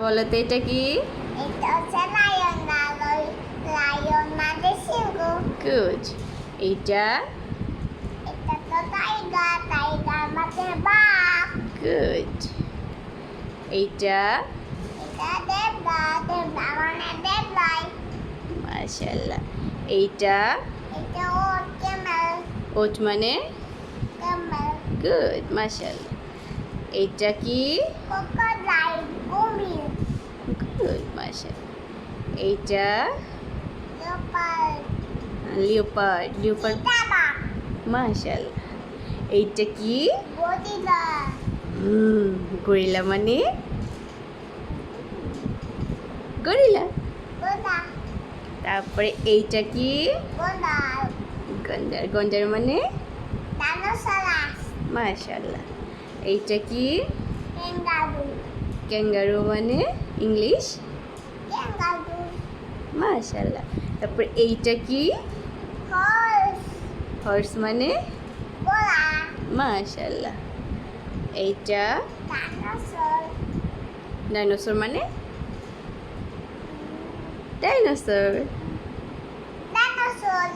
বলো তো এটা কি? এটা হচ্ছে লায়ন না লায়ন মানে সিংহ। গুড। এইটা? এটা তো টাইগার, টাইগার মানে বাঘ। গুড। এইটা? এটা দেবদা, দেবদা মানে দেবলাই। মাশাআল্লাহ। এইটা? এটা ওট ক্যামেল, ওট মানে? ক্যামেল। গুড, মাশাআল্লাহ। এইটা কি? ক্রোকোডাইল, কুমির। গুড, মাশাআল্লাহ। এইটা? Leopard, leopard, leopard. চিতাবাঘ। মাশাআল্লাহ। এইটা কি? গরিলা, গরিলা মানে? গরিলা। গোদা, তারপরে এইটা কি? গোদাল, গন্ডার, গন্ডার মানে? ডাইনোসরাস, মাশাআল্লাহ। এইটা কি? ক্যাঙ্গারু, ক্যাঙ্গারু মানে? ইংলিশ? ক্যাঙ্গারু। মাশাআল্লাহ। তারপরে এইটা কি? হর্স, হর্স মানে? ঘোড়া। মাশাআল্লাহ। এইটা? ডাইনোসর, ডাইনোসর মানে? ডাইনোসর। ডাইনোসর।